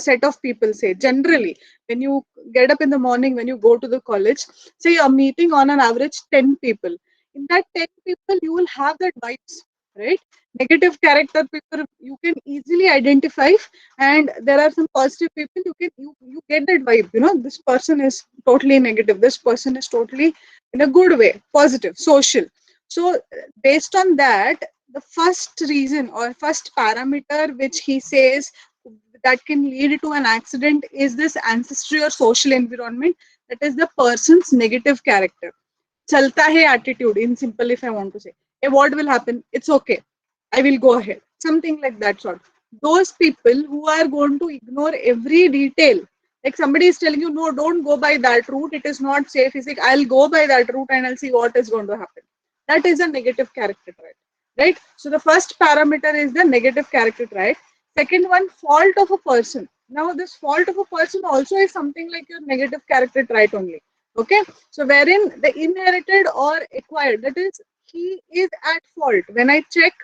set of people, say generally, when you get up in the morning, when you go to the college, say you're meeting on an average 10 people. In that 10 people, you will have that vibes, right? Negative character people you can easily identify, and there are some positive people you get that vibe. This person is totally negative. This person is totally in a good way, positive, social. So based on that, the first reason or first parameter which he says that can lead to an accident is this ancestry or social environment, that is the person's negative character. Chalta hai attitude, in simple, if I want to say, hey, what will happen? It's okay, I will go ahead. Something like that sort. Those people who are going to ignore every detail, like somebody is telling you, no, don't go by that route, it is not safe. He's like, I'll go by that route and I'll see what is going to happen. That is a negative character trait, right? So the first parameter is the negative character trait. Second one, fault of a person. Now, this fault of a person also is something like your negative character trait only. Okay, so wherein the inherited or acquired, that is, he is at fault. When I check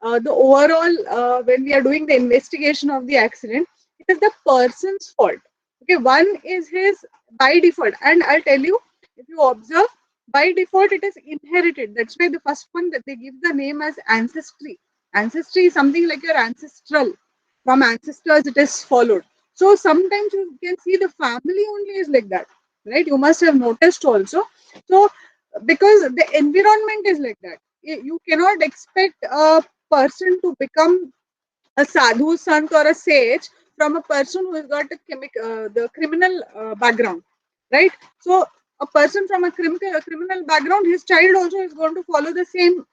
the overall, when we are doing the investigation of the accident, it is the person's fault. Okay, one is his by default, and I'll tell you, if you observe, by default it is inherited. That's why the first one that they give the name as ancestry. Ancestry is something like your ancestral. From ancestors, it is followed. So sometimes you can see the family only is like that, right? You must have noticed also. So because the environment is like that, you cannot expect a person to become a sadhu sant or a sage from a person who has got the criminal background, right? So a person from a criminal background, his child also is going to follow the same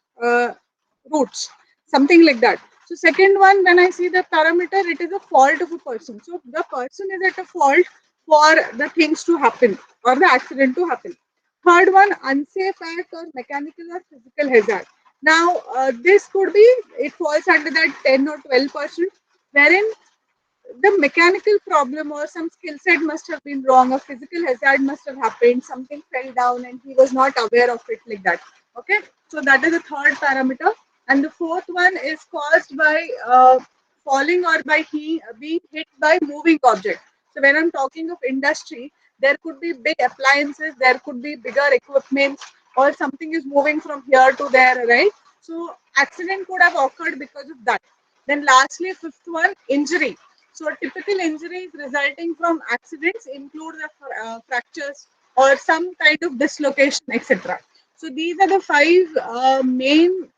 routes, something like that. So second one, when I see the parameter, it is a fault of a person. So the person is at a fault for the things to happen or the accident to happen. Third one, unsafe act or mechanical or physical hazard. Now, this could be, it falls under that 10 or 12%, wherein the mechanical problem or some skill set must have been wrong, a physical hazard must have happened, something fell down and he was not aware of it, like that. Okay, so that is the third parameter. And the fourth one is caused by falling or by he being hit by moving object. So when I'm talking of industry, there could be big appliances, there could be bigger equipment, or something is moving from here to there, right? So accident could have occurred because of that. Then lastly, fifth one, injury. So typical injuries resulting from accidents include the fractures or some kind of dislocation, etc. So these are the five main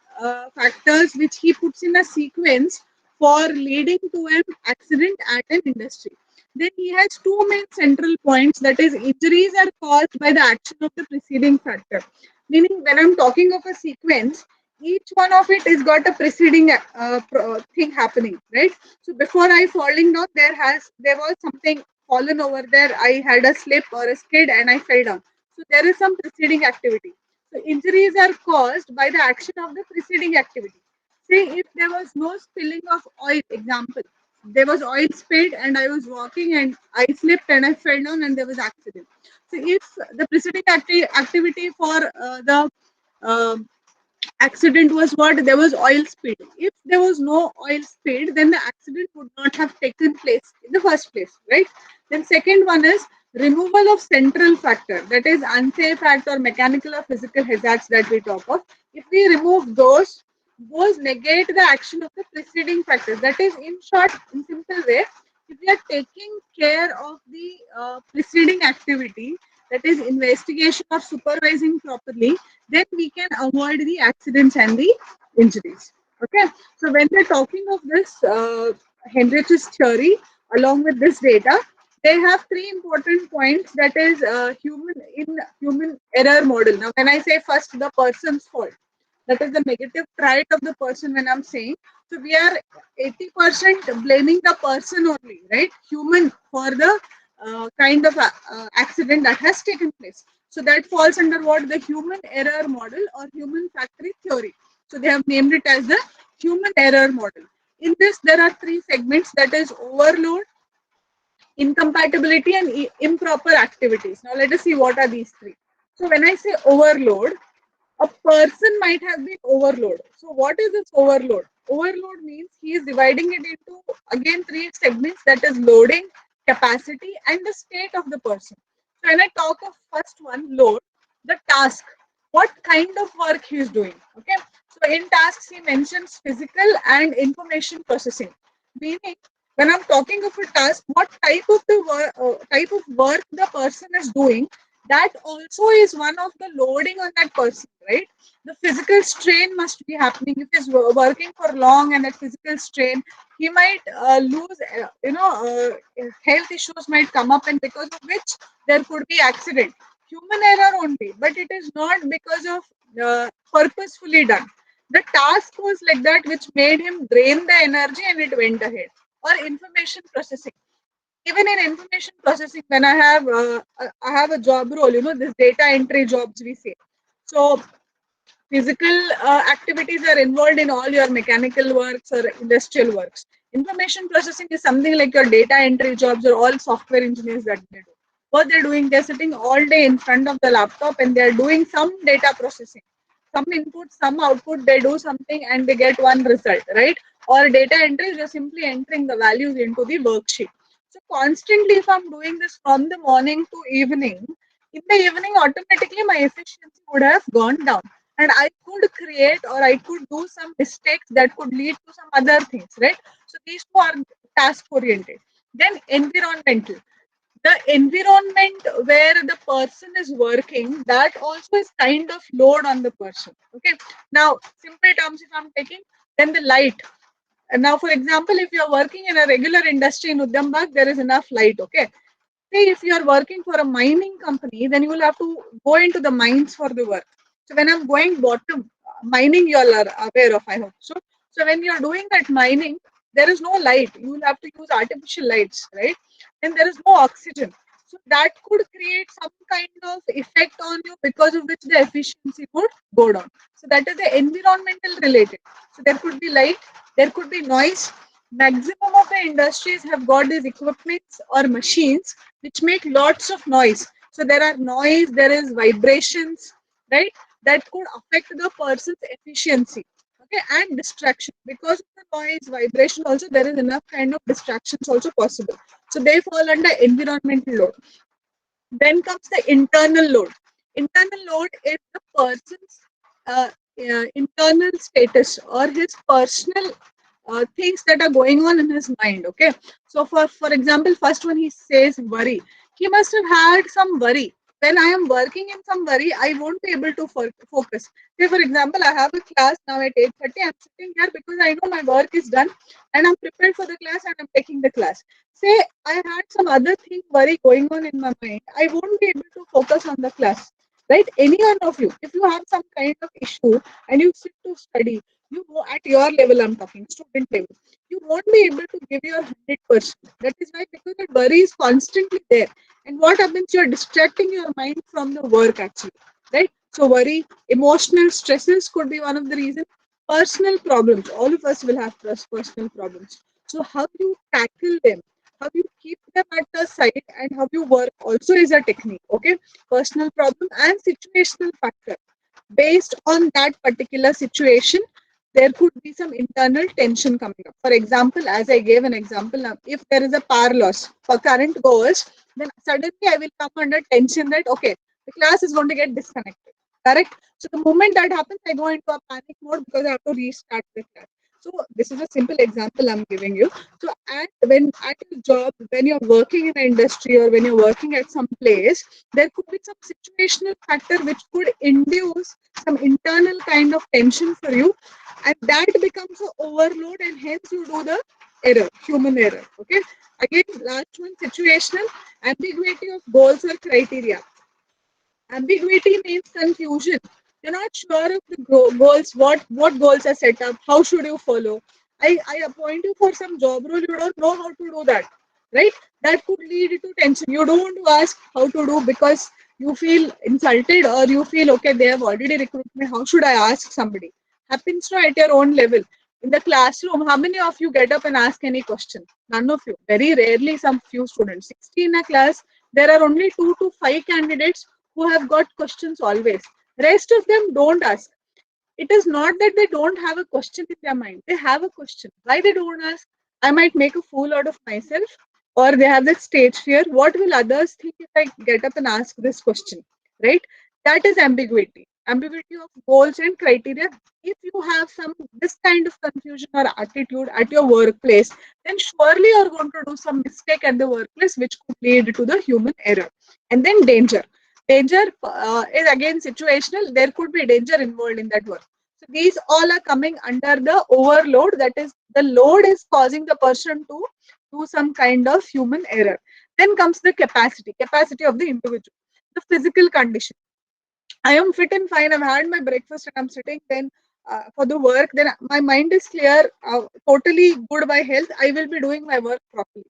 factors which he puts in a sequence for leading to an accident at an industry. Then he has two main central points, that is, injuries are caused by the action of the preceding factor. Meaning, when I'm talking of a sequence, each one of it is got a preceding thing happening, right? So before I falling down, there was something fallen over there. I had a slip or a skid and I fell down. So there is some preceding activity. So injuries are caused by the action of the preceding activity. Say if there was no spilling of oil, example, there was oil spilled and I was walking and I slipped and I fell down and there was accident. So if the preceding activity for the um accident was what? There was oil spill. If there was no oil spill, then the accident would not have taken place in the first place, right? Then second one is removal of central factor, that is unsafe act or mechanical or physical hazards that we talk of. If we remove those negate the action of the preceding factors. That is, in short, in simple way, if we are taking care of the preceding activity, that is investigation or supervising properly, then we can avoid the accidents and the injuries. Okay, so when we're talking of this Henrich's theory, along with this data, they have three important points, that is human error model. Now, when I say first the person's fault, that is the negative trait of the person when I'm saying. So we are 80% blaming the person only, right? Human for the kind of accident that has taken place. So that falls under what? The human error model or human factory theory. So they have named it as the human error model. In this, there are three segments, that is overload, incompatibility, and improper activities. Now let us see what are these three. So when I say overload, a person might have been overload. So what is this overload? Overload means he is dividing it into again three segments, that is loading, capacity, and the state of the person. So when I talk of first one, load, the task, what kind of work he is doing. Okay. So in tasks, he mentions physical and information processing. Meaning, when I'm talking of a task, what type of work the person is doing, that also is one of the loading on that person, right? The physical strain must be happening if he's working for long, and that physical strain, he might lose, health issues might come up, and because of which there could be accident. Human error only, but it is not because of purposefully done. The task was like that, which made him drain the energy and it went ahead. Or information processing. Even in information processing, when I have a job role, this data entry jobs we say. So physical activities are involved in all your mechanical works or industrial works. Information processing is something like your data entry jobs or all software engineers that they do. What they're doing, they're sitting all day in front of the laptop and they're doing some data processing. Some input, some output, they do something and they get one result, right? Or data entry, you're simply entering the values into the worksheet. So constantly, if I'm doing this from the morning to evening, in the evening, automatically my efficiency would have gone down, and I could create or I could do some mistakes that could lead to some other things, right? So these two are task oriented. Then environmental. The environment where the person is working, that also is kind of load on the person. Okay. Now, simple terms if I'm taking, then the light. And now, for example, if you're working in a regular industry in Udambag, there is enough light. Okay. Say if you are working for a mining company, then you will have to go into the mines for the work. So when I'm going bottom, mining you all are aware of, I hope. So when you're doing that mining, there is no light. You will have to use artificial lights, right? And there is no oxygen. So that could create some kind of effect on you, because of which the efficiency could go down. So that is the environmental related. So there could be light, there could be noise. Maximum of the industries have got these equipments or machines which make lots of noise. So there are noise, there is vibrations, right? That could affect the person's efficiency. Okay, and distraction. Because of the noise, vibration, also there is enough kind of distractions also possible. So they fall under environmental load. Then comes the internal load. Internal load is the person's uh, internal status or his personal things that are going on in his mind. Okay, so for example, first one he says worry. He must have had some worry. When I am working in some worry, I won't be able to focus. Say for example, I have a class now at 8:30. I'm sitting here because I know my work is done and I'm prepared for the class and I'm taking the class. Say I had some other thing worry going on in my mind, I won't be able to focus on the class. Right? Any one of you, if you have some kind of issue and you sit to study, you go at your level, I'm talking student level, you won't be able to give your 100%. That is why, because the worry is constantly there. And what happens? You're distracting your mind from the work actually. Right? So worry, emotional stresses could be one of the reasons. Personal problems. All of us will have personal problems. So how you tackle them, how you keep them at the side, and how you work also is a technique. Okay, personal problem and situational factor. Based on that particular situation, there could be some internal tension coming up. For example, as I gave an example now, if there is a power loss for current goers, then suddenly I will come under tension that okay, the class is going to get disconnected. Correct? So the moment that happens, I go into a panic mode because I have to restart the class. So this is a simple example I'm giving you. So at your job, when you're working in an industry or when you're working at some place, there could be some situational factor which could induce some internal kind of tension for you, and that becomes an overload, and hence you do the error, human error. Okay. Again, last one, situational. Ambiguity of goals or criteria. Ambiguity means confusion. You're not sure of the goals, what goals are set up, how should you follow. I appoint you for some job role, you don't know how to do that, right? That could lead to tension. You don't want to ask how to do because you feel insulted, or you feel okay, they have already recruited me, how should I ask somebody? Happens to at your own level. In the classroom, how many of you get up and ask any question? None of you. Very rarely, some few students. 60 in a class, there are only 2 to 5 candidates who have got questions always. Rest of them don't ask. It is not that they don't have a question in their mind. They have a question. Why they don't ask? I might make a fool out of myself. or they have that stage fear. What will others think if I get up and ask this question, right? That is ambiguity. Ambiguity of goals and criteria. If you have some this kind of confusion or attitude at your workplace, then surely you're going to do some mistake at the workplace, which could lead to the human error. And then danger. Danger is again situational. There could be danger involved in that work. So these all are coming under the overload. That is, the load is causing the person to do some kind of human error. Then comes the capacity of the individual, the physical condition. I am fit and fine. I've had my breakfast and I'm sitting then for the work. Then my mind is clear, totally good by health. I will be doing my work properly.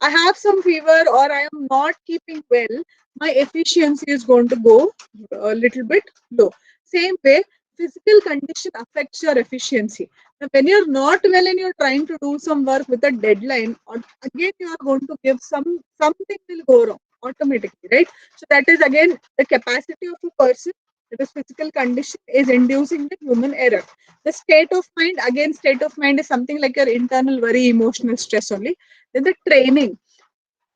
I have some fever or I am not keeping well, my efficiency is going to go a little bit low. Same way, physical condition affects your efficiency. Now, when you're not well and you're trying to do some work with a deadline, or again you are going to give something will go wrong automatically, right? So that is again the capacity of a person. That is physical condition is inducing the human error. The state of mind, again, state of mind is something like your internal worry, emotional stress only. Then the training.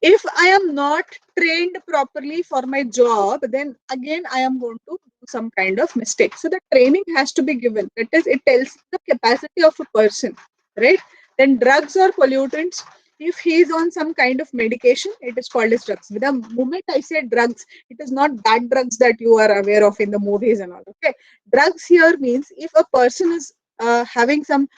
If I am not trained properly for my job, then again I am going to do some kind of mistake. So the training has to be given. That is, it tells the capacity of a person, right? Then drugs or pollutants. If he is on some kind of medication, it is called as drugs. With the moment I say drugs, it is not that drugs that you are aware of in the movies and all. Okay, drugs here means if a person is having some,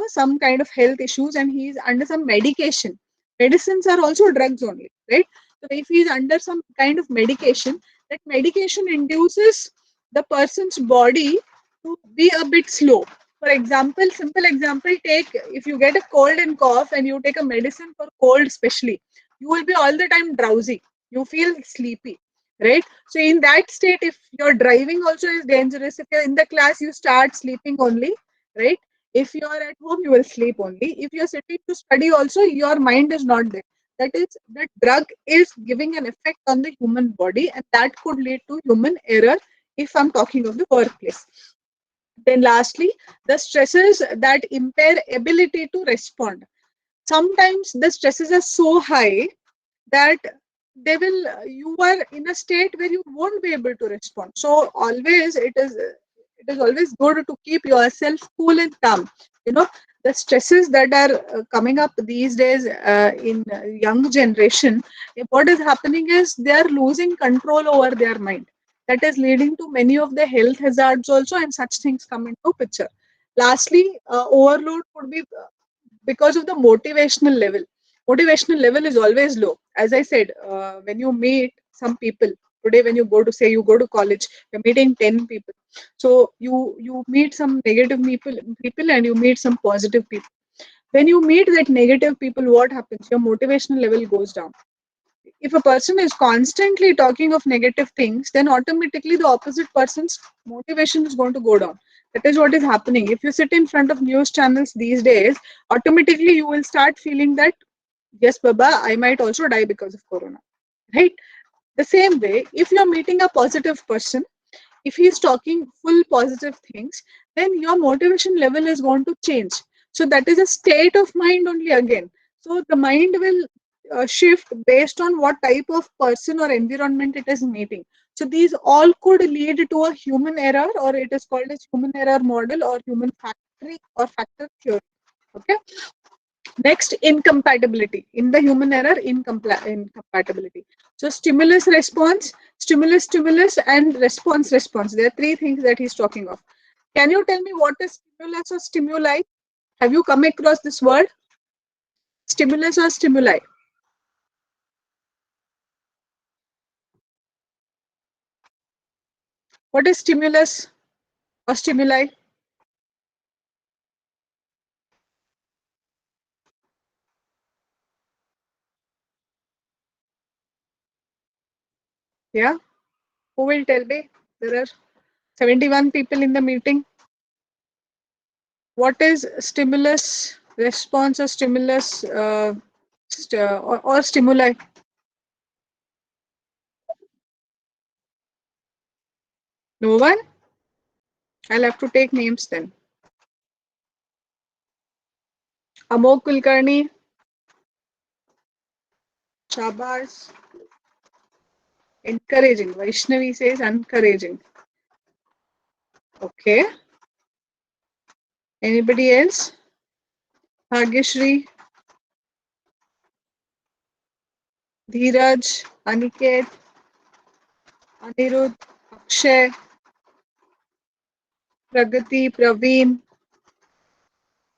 some kind of health issues and he is under some medication. Medicines are also drugs only, right? So if he is under some kind of medication, that medication induces the person's body to be a bit slow. For example, simple example, take if you get a cold and cough and you take a medicine for cold especially, you will be all the time drowsy. You feel sleepy, right? So in that state, if your driving also is dangerous, if you're in the class, you start sleeping only, right? If you are at home, you will sleep only. If you're sitting to study also, your mind is not there. That is, the drug is giving an effect on the human body, and that could lead to human error if I'm talking of the workplace. Then lastly, the stresses that impair ability to respond. Sometimes the stresses are so high that they will you are in a state where you won't be able to respond. So always it is always good to keep yourself cool and calm. You know, the stresses that are coming up these days in young generation, what is happening is they are losing control over their mind. That is leading to many of the health hazards also, and such things come into picture. Lastly, overload could be because of the motivational level. Motivational level is always low. As I said, when you meet some people today, when you go to, say, you go to college, you're meeting 10 people. So you meet some negative people and you meet some positive people. When you meet that negative people, what happens? Your motivational level goes down. If a person is constantly talking of negative things, then automatically the opposite person's motivation is going to go down. That is what is happening. If you sit in front of news channels these days, automatically you will start feeling that, yes, Baba, I might also die because of Corona. Right? The same way, if you're meeting a positive person, if he's talking full positive things, then your motivation level is going to change. So that is a state of mind only again. So the mind will shift based on what type of person or environment it is meeting. So these all could lead to a human error, or it is called as human error model or human factory or factor theory. Okay. Next, incompatibility. In the human error, incompatibility. So stimulus, and response. There are three things that he's talking of. Can you tell me what is stimulus or stimuli? Have you come across this word? Stimulus or stimuli? What is stimulus or stimuli? Yeah, who will tell me? There are 71 people in the meeting. What is stimulus, response, or stimulus or stimuli? No one? I'll have to take names then. Amok Kulkarni, Shabash. Encouraging. Vaishnavi says encouraging. Okay. Anybody else? Bhagyashri, Dheeraj, Aniket, Anirudh, Akshay, Pragati, Praveen.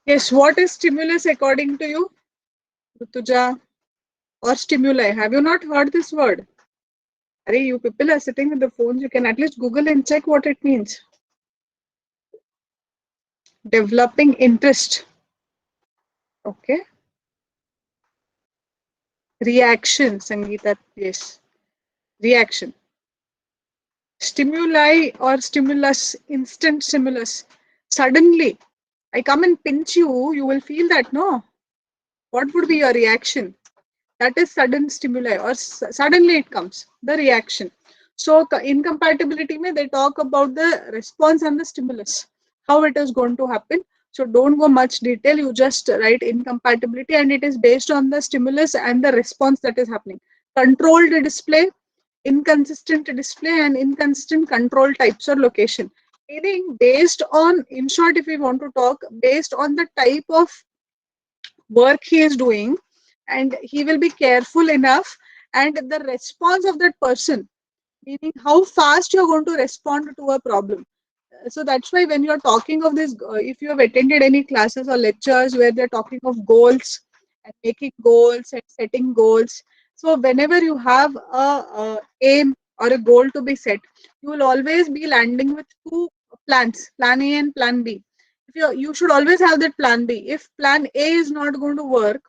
Yes, what is stimulus according to you? Rutuja, or stimuli? Have you not heard this word? Are you people are sitting with the phones, you can at least Google and check what it means. Developing interest. Okay. Reaction, Sangeeta. Yes. Reaction. Stimuli or stimulus, instant stimulus. Suddenly, I come and pinch you, you will feel that, no? What would be your reaction? That is sudden stimuli, or suddenly it comes, the reaction. So, incompatibility, mein, they talk about the response and the stimulus, how it is going to happen. So, don't go much detail, you just write incompatibility, and it is based on the stimulus and the response that is happening. Controlled display, inconsistent display, and inconsistent control types or location. Meaning, based on, in short, if we want to talk, based on the type of work he is doing, and he will be careful enough, and the response of that person, meaning how fast you're going to respond to a problem. So that's why when you're talking of this, if you have attended any classes or lectures where they're talking of goals and making goals and setting goals, so whenever you have a aim or a goal to be set, you will always be landing with two plans, plan A and plan B. If you should always have that plan B. If plan A is not going to work,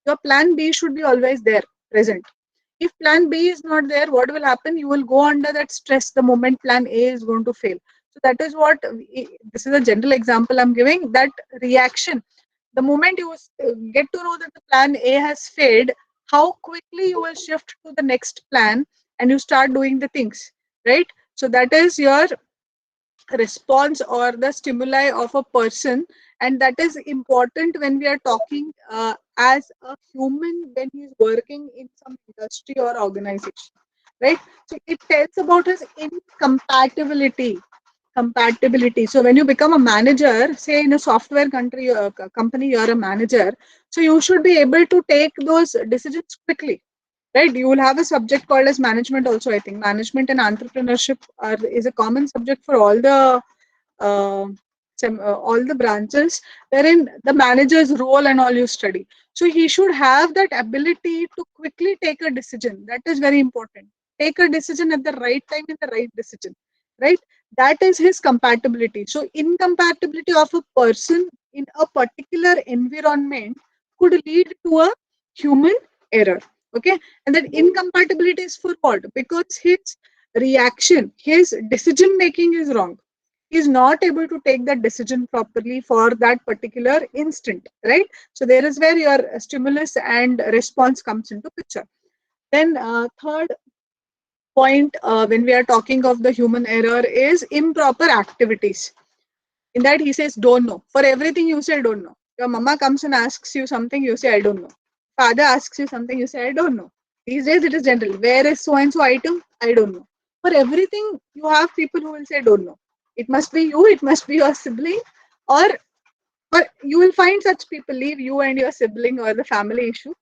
your plan B should be always there, present. If plan B is not there, what will happen? You will go under that stress the moment plan A is going to fail. So that is what this is a general example I'm giving. That reaction, the moment you get to know that the plan A has failed, how quickly you will shift to the next plan and you start doing the things, right? So that is your response or the stimuli of a person, and that is important when we are talking as a human when he's working in some industry or organization, right? So it tells about his incompatibility. So when you become a manager, say in a software country company, you're a manager, so you should be able to take those decisions quickly, right? You will have a subject called as management also. I think management and entrepreneurship is a common subject for uh, all the branches, wherein the manager's role and all you study. So he should have that ability to quickly take a decision. That is very important. Take a decision at the right time in the right decision, right? That is his compatibility. So incompatibility of a person in a particular environment could lead to a human error. Okay, and that incompatibility is for what? Because his reaction, his decision making is wrong. He's not able to take that decision properly for that particular instant, right? So there is where your stimulus and response comes into picture. Then third point, when we are talking of the human error, is improper activities. In that he says don't know. For everything you say don't know. Your mama comes and asks you something, you say I don't know. Father asks you something, you say I don't know. These days it is general. Where is so and so item? I don't know. For everything you have people who will say don't know. It must be you, it must be your sibling, or you will find such people, leave you and your sibling or the family issue.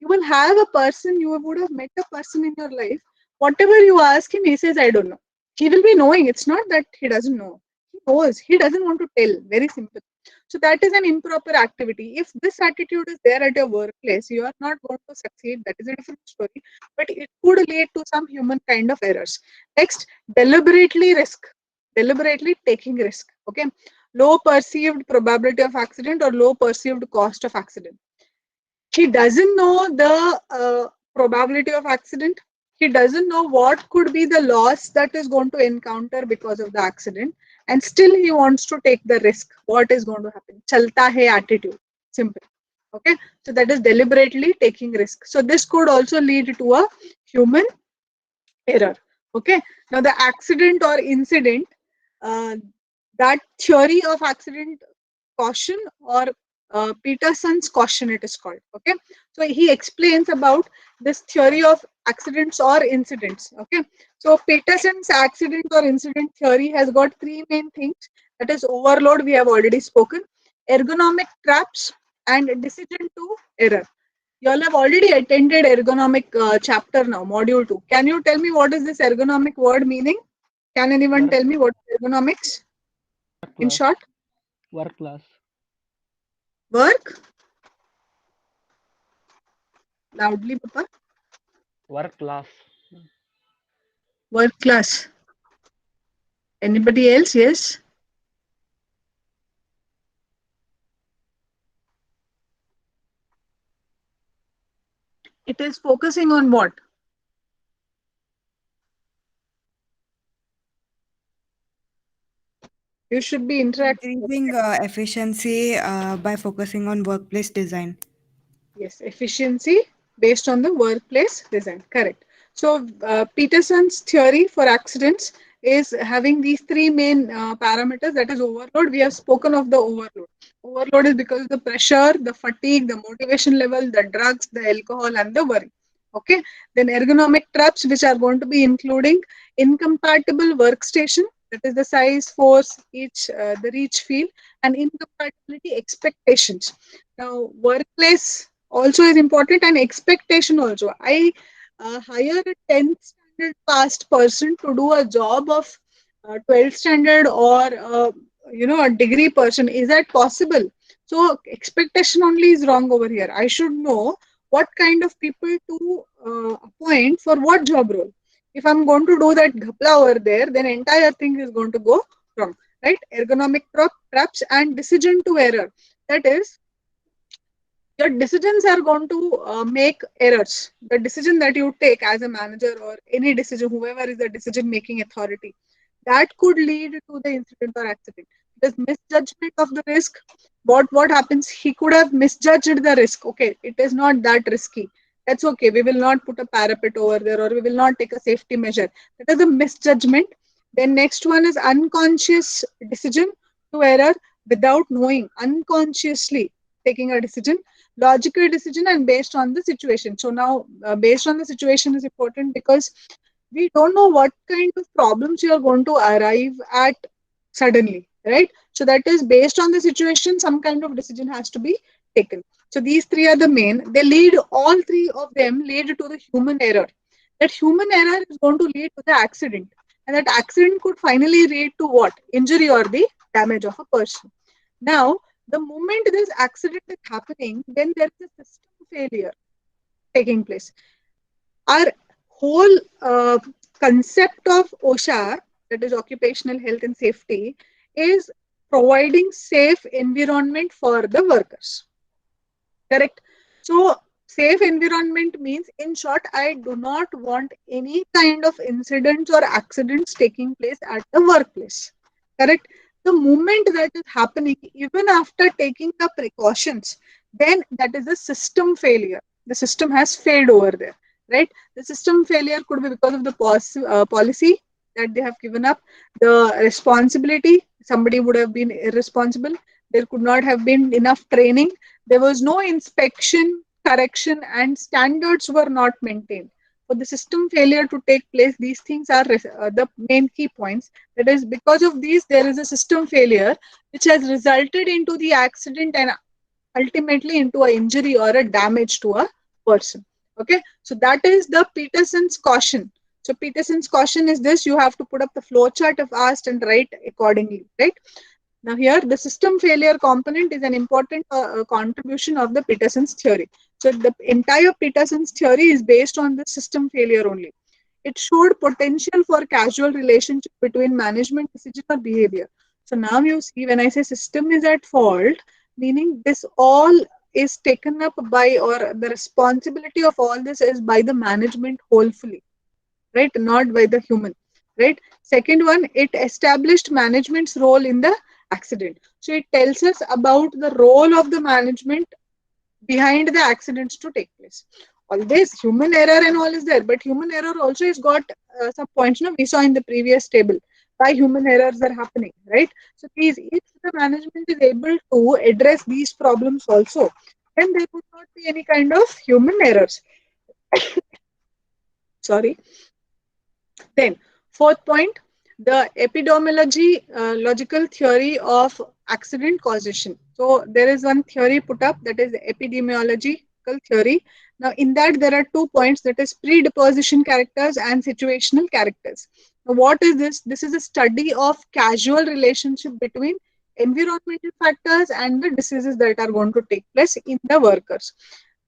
You will have a person, you would have met a person in your life. Whatever you ask him, he says I don't know. He will be knowing. It's not that he doesn't know. He knows. He doesn't want to tell. Very simple. So that is an improper activity. If this attitude is there at your workplace, you are not going to succeed. That is a different story. But it could lead to some human kind of errors. Next, deliberately taking risk. Okay, low perceived probability of accident or low perceived cost of accident. He doesn't know the probability of accident. He doesn't know what could be the loss that is going to encounter because of the accident, and still he wants to take the risk. What is going to happen? Chalta hai attitude. Simple. Okay, so that is deliberately taking risk. So this could also lead to a human error. Okay, now the accident or incident, uh, that theory of accident caution or Peterson's caution, it is called. Okay, so he explains about this theory of accidents or incidents. Okay, so Peterson's accident or incident theory has got three main things. That is overload, we have already spoken, ergonomic traps, and decision to error. You all have already attended ergonomic chapter now, module 2. Can you tell me what is this ergonomic word meaning? Can anyone Work tell me what is ergonomics work in class. short? Work class. Work, loudly, Papa. Work class. Work class. Anybody else? Yes. It is focusing on what? You should be interacting. Increasing efficiency by focusing on workplace design. Yes, efficiency based on the workplace design. Correct. So, Peterson's theory for accidents is having these three main parameters. That is overload. We have spoken of the overload. Overload is because of the pressure, the fatigue, the motivation level, the drugs, the alcohol, and the worry. Okay. Then ergonomic traps, which are going to be including incompatible workstation. That is the size, force, the reach, feel, and incompatibility expectations. Now, workplace also is important and expectation also. I hire a 10th standard passed person to do a job of 12th standard or a degree person. Is that possible? So expectation only is wrong over here. I should know what kind of people to appoint for what job role. If I'm going to do that ghapla over there, then entire thing is going to go wrong, right? Ergonomic traps and decision to error. That is, your decisions are going to make errors. The decision that you take as a manager or any decision, whoever is the decision making authority, that could lead to the incident or accident. There's misjudgment of the risk. What happens? He could have misjudged the risk. Okay, it is not that risky. That's okay. We will not put a parapet over there or we will not take a safety measure. That is a misjudgment. Then next one is unconscious decision to error without knowing, unconsciously taking a decision, logical decision, and based on the situation. So now based on the situation is important because we don't know what kind of problems you are going to arrive at suddenly, right? So that is based on the situation, some kind of decision has to be taken. So these three are the main. They lead, all three of them lead to the human error. That human error is going to lead to the accident, and that accident could finally lead to what? Injury or the damage of a person. Now, the moment this accident is happening, then there is a system failure taking place. Our whole concept of OSHA, that is occupational health and safety, is providing safe environment for the workers. Correct. So safe environment means, in short, I do not want any kind of incidents or accidents taking place at the workplace. Correct. The moment that is happening, even after taking the precautions, then that is a system failure. The system has failed over there, right? The system failure could be because of the policy that they have given up, the responsibility, somebody would have been irresponsible, there could not have been enough training, there was no inspection, correction, and standards were not maintained. For the system failure to take place, these things are the main key points. That is, because of these, there is a system failure which has resulted into the accident and ultimately into a injury or a damage to a person. Okay, so that is the Peterson's caution. So Peterson's caution is this: you have to put up the flow chart of asked and write accordingly, right? Now, here the system failure component is an important contribution of the Peterson's theory. So, the entire Peterson's theory is based on the system failure only. It showed potential for causal relationship between management decision or behavior. So, now you see when I say system is at fault, meaning this all is taken up by, or the responsibility of all this is by the management wholefully, right? Not by the human, right? Second one, it established management's role in the accident. So it tells us about the role of the management behind the accidents to take place. All this human error and all is there, but human error also has got some points. No, we saw in the previous table. why human errors are happening, right? So these, if the management is able to address these problems also, then there would not be any kind of human errors. Sorry. Then, fourth point, the epidemiology logical theory of accident causation. So, there is one theory put up, that is epidemiological theory. Now, in that, there are 2 points, that is predisposition characters and situational characters. Now, what is this? This is a study of causal relationship between environmental factors and the diseases that are going to take place in the workers.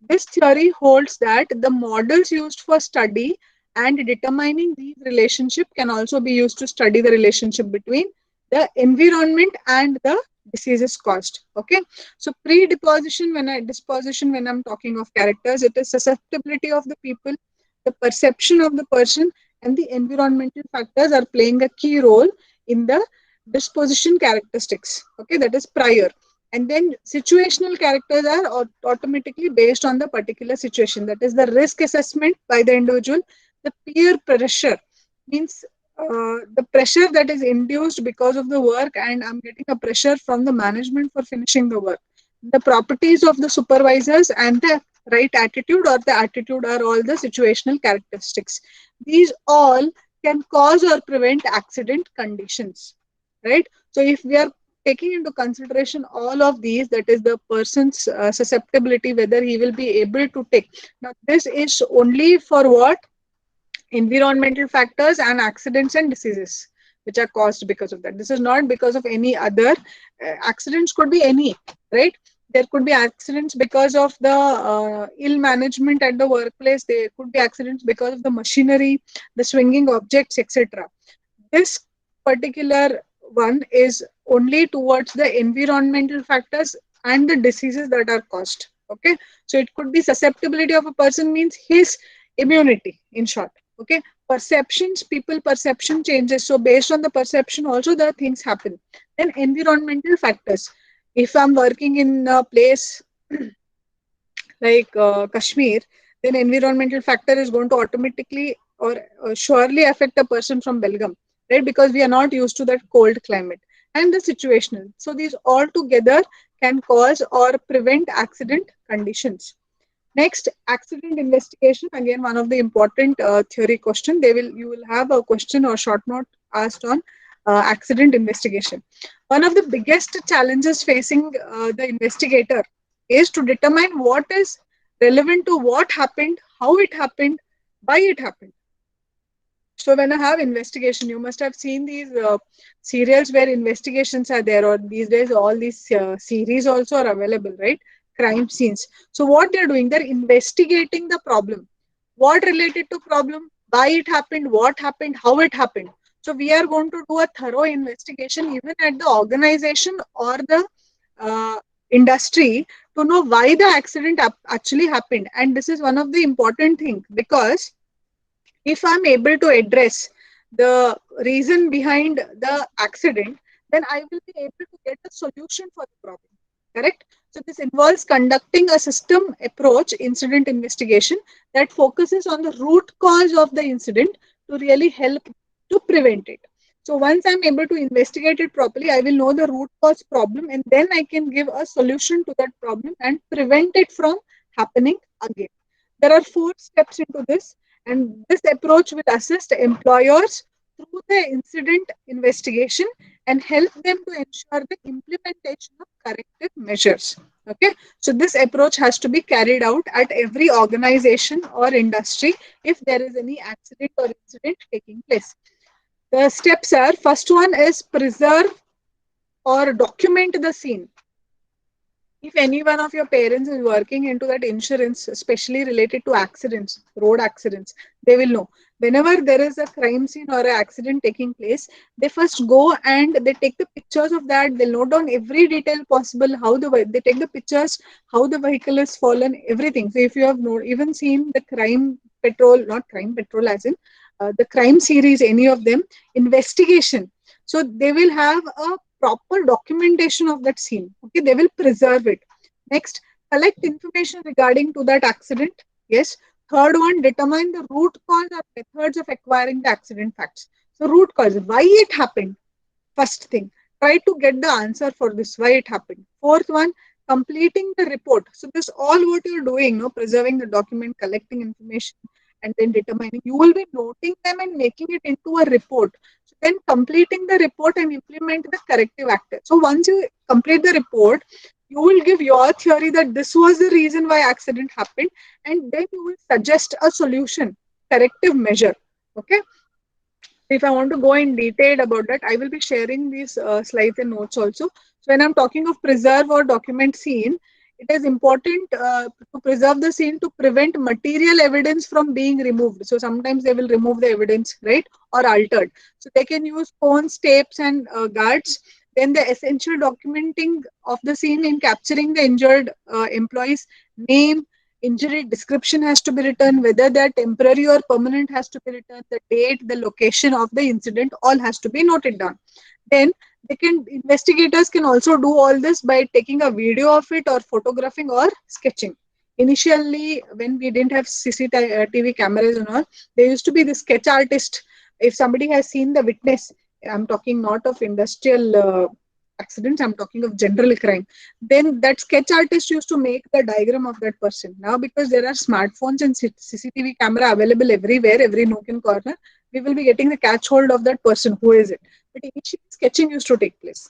This theory holds that the models used for study and determining these relationship can also be used to study the relationship between the environment and the diseases caused. Okay, so predisposition, when I disposition, when I'm talking of characters, it is susceptibility of the people, the perception of the person, and the environmental factors are playing a key role in the disposition characteristics. Okay, that is prior. And then situational characters are automatically based on the particular situation, that is the risk assessment by the individual, the peer pressure, means the pressure that is induced because of the work, and I'm getting a pressure from the management for finishing the work, the properties of the supervisors, and the right attitude or the attitude are all the situational characteristics. These all can cause or prevent accident conditions, right? So if we are taking into consideration all of these, that is the person's susceptibility, whether he will be able to take. Now this is only for what? Environmental factors and accidents and diseases which are caused because of that. This is not because of any other accidents, could be any, right? There could be accidents because of the ill management at the workplace. There could be accidents because of the machinery, the swinging objects, etc. This particular one is only towards the environmental factors and the diseases that are caused. Okay, so it could be susceptibility of a person, means his immunity, in short. Okay, perceptions, people perception changes, so based on the perception also the things happen. Then environmental factors, if I'm working in a place like Kashmir, then environmental factor is going to automatically or surely affect a person from Belgium, right? Because we are not used to that cold climate, and the situational. So these all together can cause or prevent accident conditions. Next, accident investigation. Again, one of the important theory question. You will have a question or short note asked on accident investigation. One of the biggest challenges facing the investigator is to determine what is relevant to what happened, how it happened, why it happened. So when I have investigation, you must have seen these serials where investigations are there, or these days all these series also are available, right? Crime scenes. So what they're doing, they're investigating the problem. What related to problem, why it happened, what happened, how it happened. So we are going to do a thorough investigation even at the organization or the industry to know why the accident actually happened. And this is one of the important things, because if I'm able to address the reason behind the accident, then I will be able to get a solution for the problem. Correct? So this involves conducting a system approach incident investigation that focuses on the root cause of the incident to really help to prevent it. So once I'm able to investigate it properly, I will know the root cause problem, and then I can give a solution to that problem and prevent it from happening again. There are 4 steps into this, and this approach will assist employers through the incident investigation and help them to ensure the implementation of corrective measures. Okay, so this approach has to be carried out at every organization or industry if there is any accident or incident taking place. The steps are, first one is preserve or document the scene. If any one of your parents is working into that insurance, especially related to accidents, road accidents, they will know. Whenever there is a crime scene or an accident taking place, they first go and they take the pictures of that. They'll note down every detail possible, they take the pictures, how the vehicle is fallen, everything. So if you have even seen the crime patrol, not crime patrol as in the crime series, any of them, investigation. So they will have a proper documentation of that scene. Okay, they will preserve it. Next, collect information regarding to that accident. Yes. Third one, determine the root cause or methods of acquiring the accident facts. So The root cause, why it happened. First thing, try to get the answer for this, why it happened. Fourth one, completing the report. So this all what you're doing, no, preserving the document, collecting information, and then determining. You will be noting them and making it into a report. So then completing the report and implement the corrective action. So once you complete the report, you will give your theory that this was the reason why accident happened, and then you will suggest a solution, corrective measure. Okay. If I want to go in detail about that, I will be sharing these slides and notes also. So when I'm talking of preserve or document scene, it is important to preserve the scene to prevent material evidence from being removed. So sometimes they will remove the evidence, right, or altered. So they can use cones, tapes, and guards. Then the essential documenting of the scene in capturing the injured employee's name, injury description has to be written, whether they're temporary or permanent has to be written, the date, the location of the incident, all has to be noted down. Then investigators can also do all this by taking a video of it or photographing or sketching. Initially, when we didn't have CCTV cameras and all, there used to be the sketch artist. If somebody has seen the witness, I'm talking not of industrial accidents, I'm talking of general crime, then that sketch artist used to make the diagram of that person. Now, because there are smartphones and CCTV camera available everywhere, every nook and corner, we will be getting the catch hold of that person. Who is it? But initially, sketching used to take place.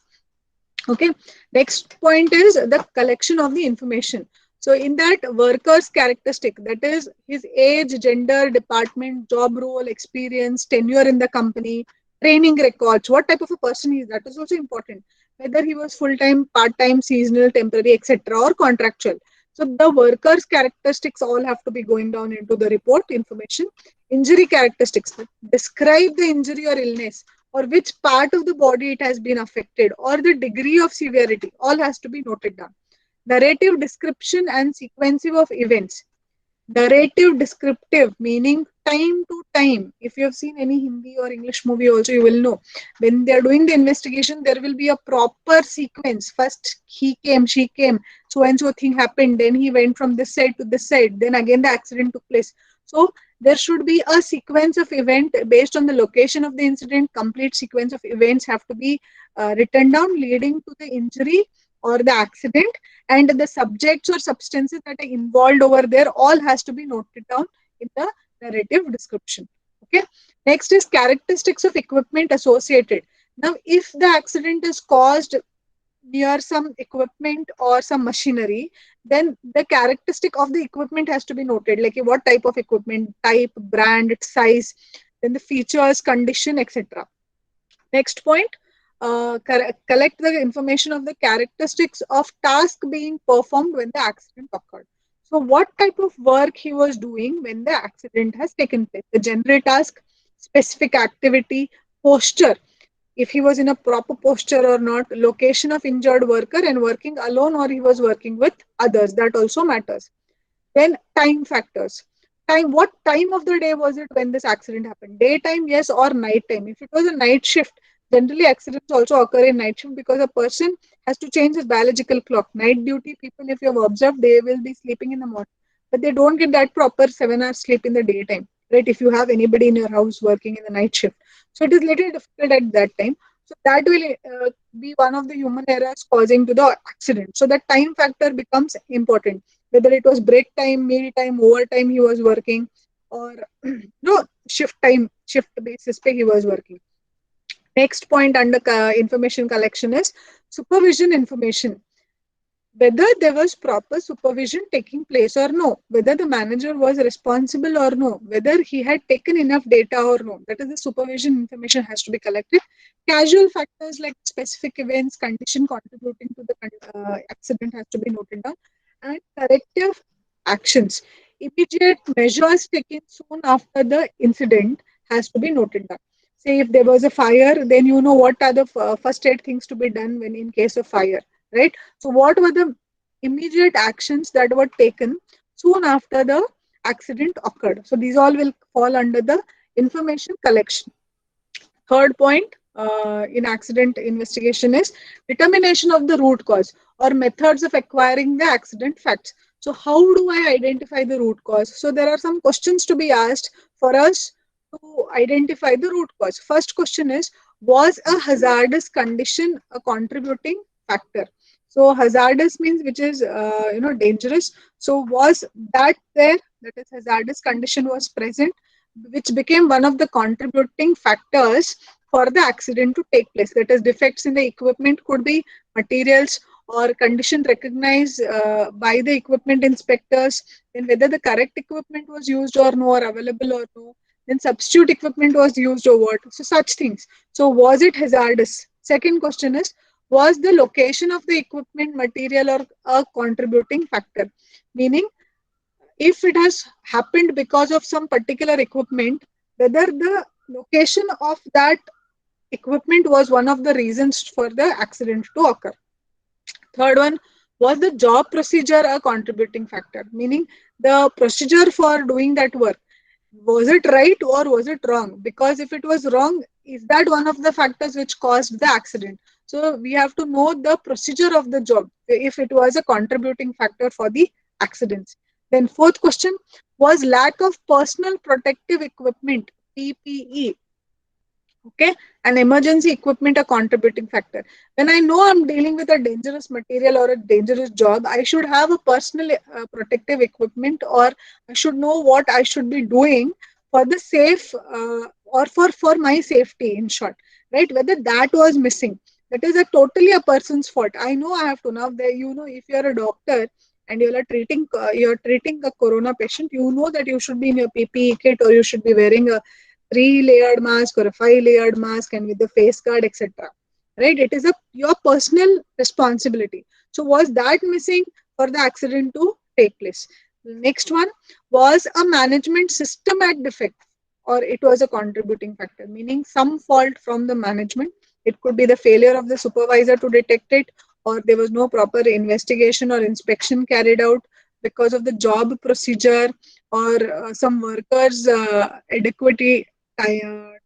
Okay. Next point is the collection of the information. So in that, worker's characteristic, that is his age, gender, department, job role, experience, tenure in the company, training records, what type of a person he is, that is also important. Whether he was full-time, part-time, seasonal, temporary, etc., or contractual. So the worker's characteristics all have to be going down into the report information. Injury characteristics, describe the injury or illness, or which part of the body it has been affected, or the degree of severity, all has to be noted down. Narrative description and sequencing of events. Narrative descriptive, meaning time to time. If you have seen any Hindi or English movie also, you will know. When they are doing the investigation, there will be a proper sequence. First, he came, she came, so and so thing happened, then he went from this side to this side, then again the accident took place. So there should be a sequence of event based on the location of the incident. Complete sequence of events have to be written down leading to the injury or the accident, and the subjects or substances that are involved over there all has to be noted down in the narrative description. Okay. Next is characteristics of equipment associated. Now, if the accident is caused near some equipment or some machinery, then the characteristic of the equipment has to be noted, like what type of equipment, type, brand, size, then the features, condition, etc. Next point, collect the information of the characteristics of task being performed when the accident occurred. So what type of work he was doing when the accident has taken place, the general task, specific activity, posture, if he was in a proper posture or not, location of injured worker, and working alone or he was working with others, that also matters. Then time factors. Time, what time of the day was it when this accident happened? Daytime, yes, or night time. If it was a night shift, generally accidents also occur in night shift because a person has to change his biological clock. Night duty people, if you have observed, they will be sleeping in the morning, but they don't get that proper 7 hours sleep in the daytime, right? If you have anybody in your house working in the night shift, so it is little difficult at that time. So that will be one of the human errors causing to the accident. So that time factor becomes important, whether it was break time, meal time, overtime he was working, or no, shift time, shift basis pay he was working. Next point under information collection is supervision information. Whether there was proper supervision taking place or no, whether the manager was responsible or no, whether he had taken enough data or no, that is the supervision information has to be collected. Casual factors like specific events, condition contributing to the accident has to be noted down, and corrective actions, immediate measures taken soon after the incident has to be noted down. Say if there was a fire, then you know what are the first aid things to be done when in case of fire, right? So what were the immediate actions that were taken soon after the accident occurred? So these all will fall under the information collection. Third point in accident investigation is determination of the root cause or methods of acquiring the accident facts. So how do I identify the root cause? So there are some questions to be asked for us to identify the root cause. First question is, was a hazardous condition a contributing factor? So hazardous means which is dangerous. So was that there, that is hazardous condition was present, which became one of the contributing factors for the accident to take place. That is, defects in the equipment could be materials or condition recognized by the equipment inspectors, then whether the correct equipment was used or no, or available or no, then substitute equipment was used or what. So such things. So was it hazardous? Second question is, was the location of the equipment, material, or a contributing factor? Meaning, if it has happened because of some particular equipment, whether the location of that equipment was one of the reasons for the accident to occur. Third one, was the job procedure a contributing factor? Meaning the procedure for doing that work, was it right or was it wrong? Because if it was wrong, is that one of the factors which caused the accident? So we have to know the procedure of the job if it was a contributing factor for the accidents. Then fourth question, was lack of personal protective equipment, PPE, okay, and emergency equipment a contributing factor? When I know I'm dealing with a dangerous material or a dangerous job, I should have a personal protective equipment, or I should know what I should be doing for the safe or for my safety, in short, right? Whether that was missing, that is a totally a person's fault. I know I have to now there, if you're a doctor and you're treating a corona patient, you know that you should be in your PPE kit, or you should be wearing a 3-layered mask or a 5-layered mask and with the face guard, etc. Right? It is your personal responsibility. So was that missing for the accident to take place? Next one, was a management system at defect, or it was a contributing factor, meaning some fault from the management. It could be the failure of the supervisor to detect it, or there was no proper investigation or inspection carried out because of the job procedure, or some workers adequately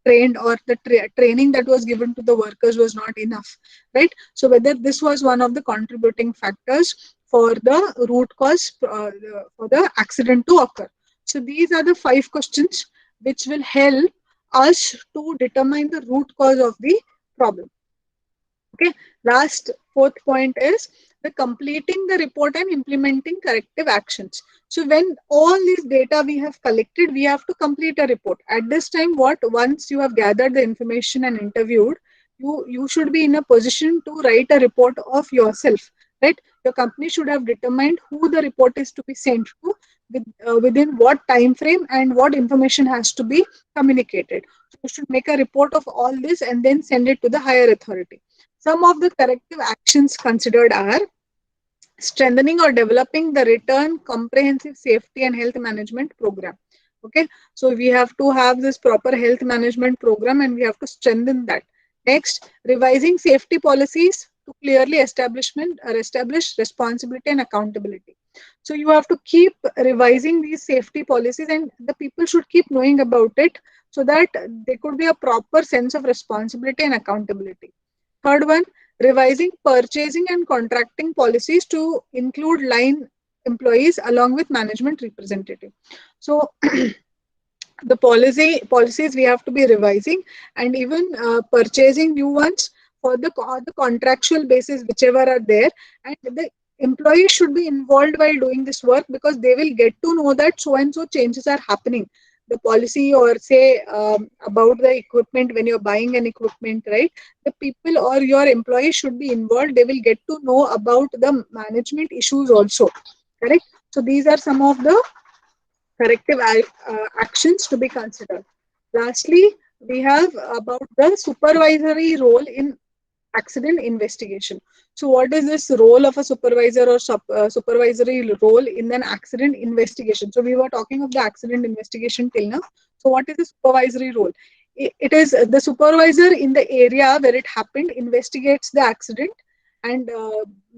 trained, or the training that was given to the workers was not enough, right? So whether this was one of the contributing factors for the root cause for the accident to occur. So these are the 5 questions which will help us to determine the root cause of the problem. Okay, last fourth point is the completing the report and implementing corrective actions. So when all this data we have collected, we have to complete a report. At this time, once you have gathered the information and interviewed, you should be in a position to write a report of yourself, right? Your company should have determined who the report is to be sent to, within what time frame, and what information has to be communicated. So you should make a report of all this and then send it to the higher authority. Some of the corrective actions considered are strengthening or developing the return comprehensive safety and health management program. Okay, so we have to have this proper health management program and we have to strengthen that. Next, revising safety policies to clearly establish responsibility and accountability. So you have to keep revising these safety policies, and the people should keep knowing about it, so that there could be a proper sense of responsibility and accountability. Third one, revising purchasing and contracting policies to include line employees along with management representative. So the policies we have to be revising, and even purchasing new ones for the contractual basis, whichever are there, and the employees should be involved while doing this work, because they will get to know that so and so changes are happening. The policy, or say about the equipment, when you're buying an equipment, right? The people or your employees should be involved. They will get to know about the management issues also, correct? So these are some of the corrective actions to be considered. Lastly, we have about the supervisory role in accident investigation. So what is this role of a supervisor or supervisory role in an accident investigation? So we were talking of the accident investigation till now. So what is the supervisory role? It is the supervisor in the area where it happened investigates the accident and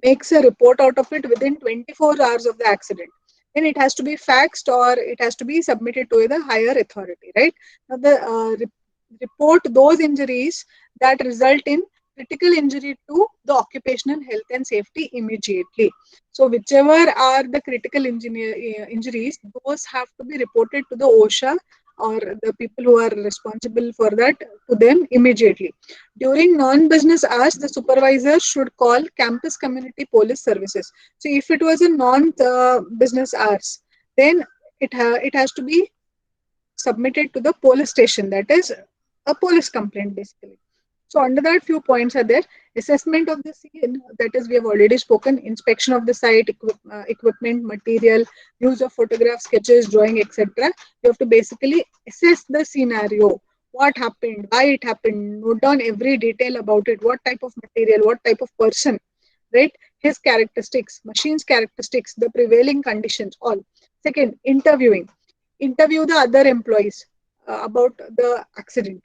makes a report out of it within 24 hours of the accident. Then it has to be faxed, or it has to be submitted to the higher authority, right? Now the report those injuries that result in critical injury to the occupational health and safety immediately. So whichever are the critical injuries, those have to be reported to the OSHA or the people who are responsible for that to them immediately. During non-business hours, the supervisor should call campus community police services. So if it was a non-business hours, then it has to be submitted to the police station. That is a police complaint basically. So under that, few points are there. Assessment of the scene, that is we have already spoken. Inspection of the site, equipment, material, use of photographs, sketches, drawing, etc. You have to basically assess the scenario. What happened? Why it happened? Note down every detail about it. What type of material? What type of person? Right? His characteristics, machine's characteristics, the prevailing conditions, all. Second, interviewing. Interview the other employees about the accident,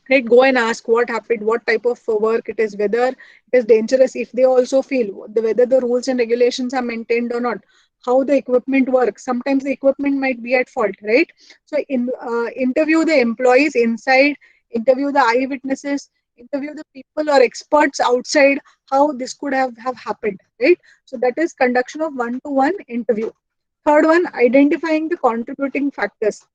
right? Go and ask what happened, what type of work it is, whether it is dangerous, if they also feel whether the rules and regulations are maintained or not, how the equipment works. Sometimes the equipment might be at fault, right? So interview the employees inside, interview the eyewitnesses, interview the people or experts outside, how this could have happened, right? So that is conduction of one-to-one interview. Third one, identifying the contributing factors.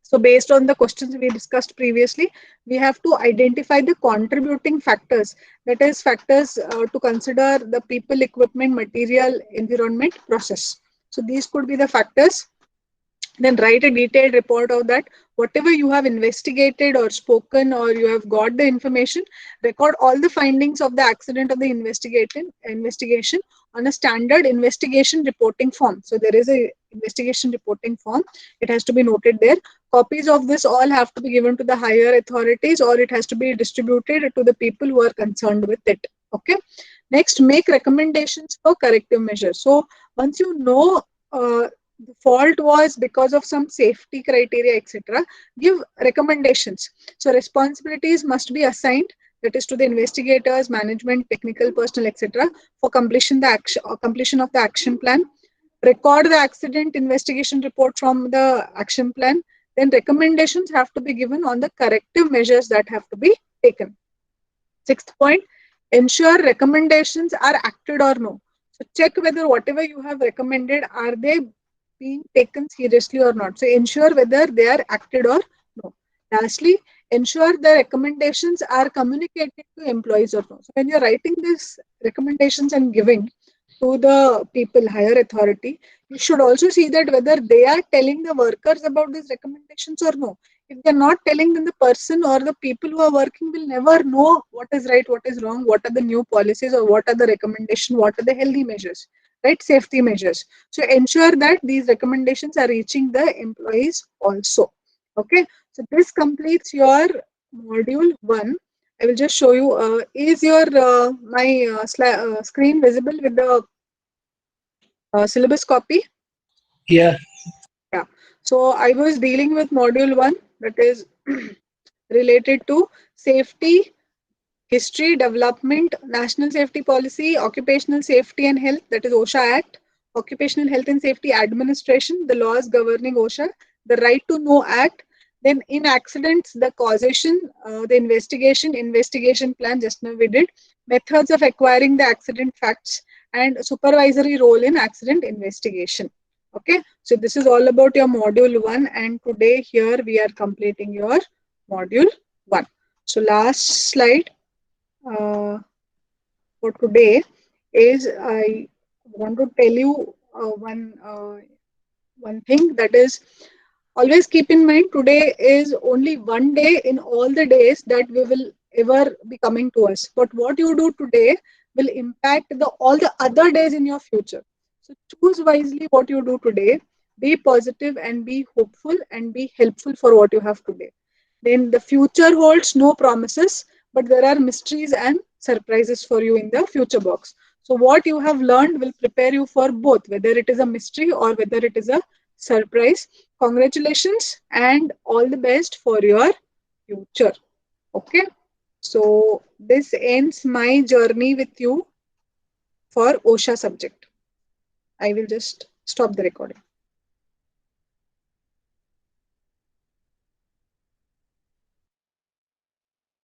So based on the questions we discussed previously, we have to identify the contributing factors. That is factors to consider: the people, equipment, material, environment, process. So these could be the factors. Then write a detailed report of that. Whatever you have investigated or spoken, or you have got the information, record all the findings of the accident of the investigation on a standard investigation reporting form. So there is a investigation reporting form. It has to be noted there. Copies of this all have to be given to the higher authorities, or it has to be distributed to the people who are concerned with it. Okay. Next, make recommendations for corrective measures. So once you know the fault was because of some safety criteria, etc., give recommendations. So responsibilities must be assigned, that is to the investigators, management, technical personnel, etc., for completion of the action plan. Record the accident investigation report from the action plan. Then recommendations have to be given on the corrective measures that have to be taken. Sixth point, ensure recommendations are acted or no. So check whether whatever you have recommended, are they being taken seriously or not. So ensure whether they are acted or no. Lastly, ensure the recommendations are communicated to employees or no. So when you're writing these recommendations and giving to the people, higher authority, you should also see that whether they are telling the workers about these recommendations or no. If they're not telling, then the person or the people who are working will never know what is right, what is wrong, what are the new policies, or what are the recommendations, what are the healthy measures, right? Safety measures. So ensure that these recommendations are reaching the employees also. Okay. So this completes your module 1. I will just show you. Is your my screen visible with the syllabus copy? Yeah. Yeah. So I was dealing with module 1, that is related to safety, history, development, national safety policy, occupational safety and health, that is OSHA Act, occupational health and safety administration, the laws governing OSHA, the right to know act. Then in accidents, the causation, the investigation plan, just now we did, methods of acquiring the accident facts, and supervisory role in accident investigation. Okay, so this is all about your module 1, and today here we are completing your module 1. So last slide for today is I want to tell you one thing, that is, always keep in mind today is only one day in all the days that we will ever be coming to us. But what you do today will impact all the other days in your future. So choose wisely what you do today. Be positive and be hopeful and be helpful for what you have today. Then the future holds no promises, but there are mysteries and surprises for you in the future box. So what you have learned will prepare you for both, whether it is a mystery or whether it is a surprise. Congratulations and all the best for your future. Okay. So this ends my journey with you for OSHA subject. I will just stop the recording.